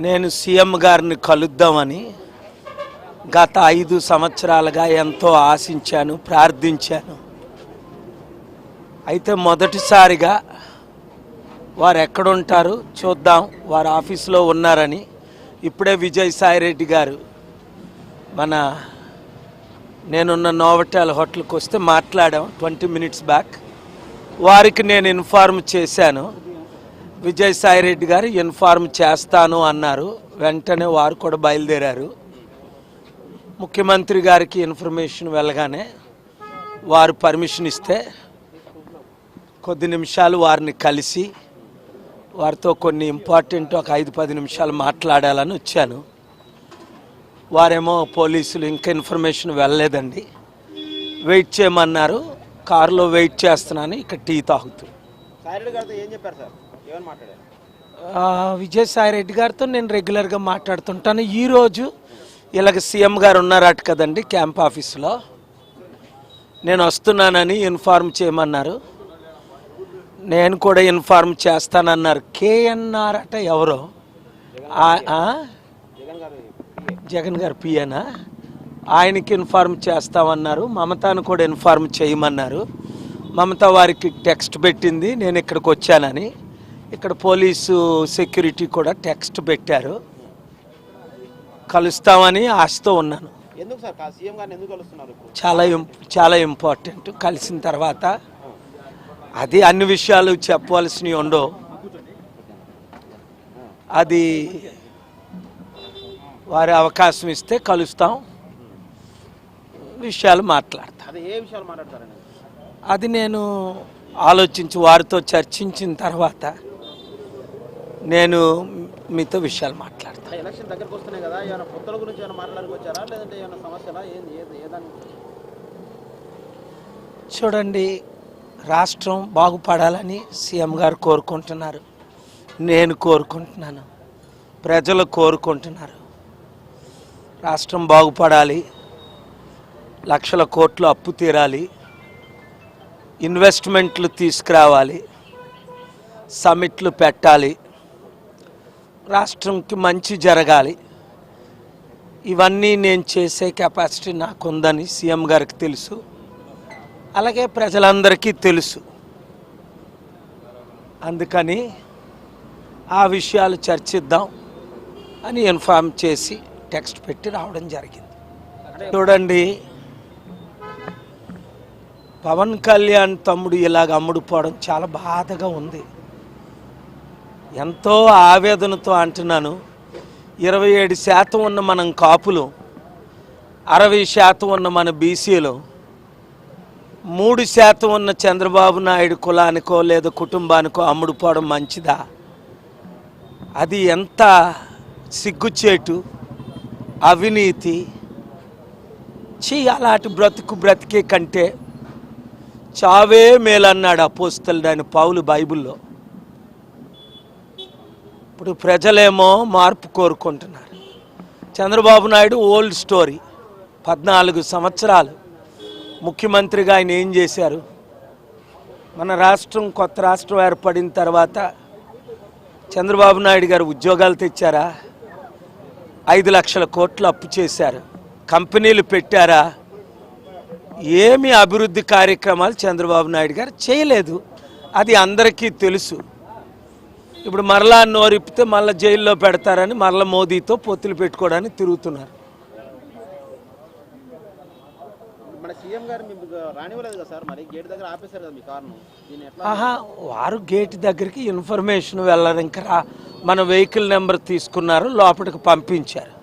నేను సీఎం గారిని కలుద్దామని గత 5 సంవత్సరాలుగా ఎంతో ఆశించాను, ప్రార్థించాను. అయితే మొదటిసారిగా వారు ఎక్కడుంటారు చూద్దాం, వారు ఆఫీసులో ఉన్నారని ఇప్పుడే విజయసాయిరెడ్డి గారు నేనున్న నోవటెల్ హోటల్కి వస్తే మాట్లాడాం 20 minutes బ్యాక్. వారికి నేను ఇన్ఫార్మ్ చేశాను. విజయసాయిరెడ్డి గారు ఇన్ఫార్మ్ చేస్తాను అన్నారు. వెంటనే వారు కూడా బయలుదేరారు. ముఖ్యమంత్రి గారికి ఇన్ఫర్మేషన్ వెళ్ళగానే వారు పర్మిషన్ ఇస్తే కొద్ది నిమిషాలు వారిని కలిసి వారితో కొన్ని ఇంపార్టెంట్ ఒక 5-10 నిమిషాలు మాట్లాడాలని వచ్చాను. వారేమో పోలీసులు ఇంకా ఇన్ఫర్మేషన్ వెళ్ళలేదండి, వెయిట్ చేయమన్నారు. కారులో వెయిట్ చేస్తున్నాను, ఇక్కడ టీ తాగుతూ. విజయసాయిరెడ్డి గారితో నేను రెగ్యులర్గా మాట్లాడుతుంటాను. ఈరోజు ఇలాగ సీఎం గారు ఉన్నారట కదండి క్యాంప్ ఆఫీసులో, నేను వస్తున్నానని ఇన్ఫార్మ్ చేయమన్నారు. నేను కూడా ఇన్ఫార్మ్ చేస్తానన్నారు. కేఎన్ఆర్ అట ఎవరో, జగన్ గారు పిఏనా, ఆయనకి ఇన్ఫార్మ్ చేస్తామన్నారు. మమతాను కూడా ఇన్ఫార్మ్ చేయమన్నారు. మమత వారికి టెక్స్ట్ పెట్టింది నేను ఇక్కడికి వచ్చానని. ఇక్కడ పోలీసు సెక్యూరిటీ కూడా టెక్స్ట్ పెట్టారు. కలుస్తామని ఆశతో ఉన్నాను. చాలా ఇంపార్టెంట్. కలిసిన తర్వాత అది అన్ని విషయాలు చెప్పవలసినవి ఉండవు. అది వారి అవకాశం ఇస్తే కలుస్తాం, విషయాలు మాట్లాడతాం. అది నేను ఆలోచించి వారితో చర్చించిన తర్వాత నేను మీతో విషయాలు మాట్లాడతాను. ఎలక్షన్ దగ్గరకు వస్తున్నాయి కదా, ఏమైనా పొత్తుల గురించి ఏమైనా మాట్లాడుకొచ్చారా, లేదంటే ఏమైనా సమస్యలా, ఏదని? చూడండి, రాష్ట్రం బాగుపడాలని సీఎం గారు కోరుకుంటున్నారు, నేను కోరుకుంటున్నాను, ప్రజలు కోరుకుంటున్నారు. రాష్ట్రం బాగుపడాలి, లక్షల కోట్లు అప్పు తీరాలి, ఇన్వెస్ట్మెంట్లు తీసుకురావాలి, సమిట్లు పెట్టాలి, రాష్ట్రంకి మంచి జరగాలి. ఇవన్నీ నేను చేసే కెపాసిటీ నాకుందని సీఎం గారికి తెలుసు, అలాగే ప్రజలందరికీ తెలుసు. అందుకని ఆ విషయాలు చర్చిద్దాం అని ఇన్ఫార్మ్ చేసి టెక్స్ట్ పెట్టి రావడం జరిగింది. చూడండి, పవన్ కళ్యాణ్ తమ్ముడు ఇలాగ అమ్ముడుపోవడం చాలా బాధగా ఉంది. ఎంతో ఆవేదనతో అంటున్నాను. 27% ఉన్న మనం కాపులు, 60% ఉన్న మన బీసీలు, 3% ఉన్న చంద్రబాబు నాయుడు కులానికో లేదా కుటుంబానికో అమ్ముడుపోవడం మంచిదా? అది ఎంత సిగ్గుచేటు, అవినీతి. అలాంటి బ్రతికే కంటే చావే మేలన్నాడు అపోస్తలుడైన పౌలు బైబిల్లో. ఇప్పుడు ప్రజలేమో మార్పు కోరుకుంటున్నారు. చంద్రబాబు నాయుడు ఓల్డ్ స్టోరీ, 14 సంవత్సరాలు ముఖ్యమంత్రిగా ఆయన ఏం చేశారు? మన రాష్ట్రం కొత్త రాష్ట్రం ఏర్పడిన తర్వాత చంద్రబాబు నాయుడు గారు ఉద్యోగాలు తెచ్చారా? 5 లక్షల కోట్లు అప్పు చేశారు. కంపెనీలు పెట్టారా? ఏమి అభివృద్ధి కార్యక్రమాలు చంద్రబాబు నాయుడు గారు చేయలేదు. అది అందరికీ తెలుసు. ఇప్పుడు మరలా నోరిప్పితే మళ్ళీ జైల్లో పెడతారని మరలా మోదీతో పొత్తులు పెట్టుకోవడానికి తిరుగుతున్నారు. వారు గేట్ దగ్గరికి ఇన్ఫర్మేషన్ వెళ్ళరు. ఇంకా మన వెహికల్ నెంబర్ తీసుకున్నారు, లోపలికి పంపించారు.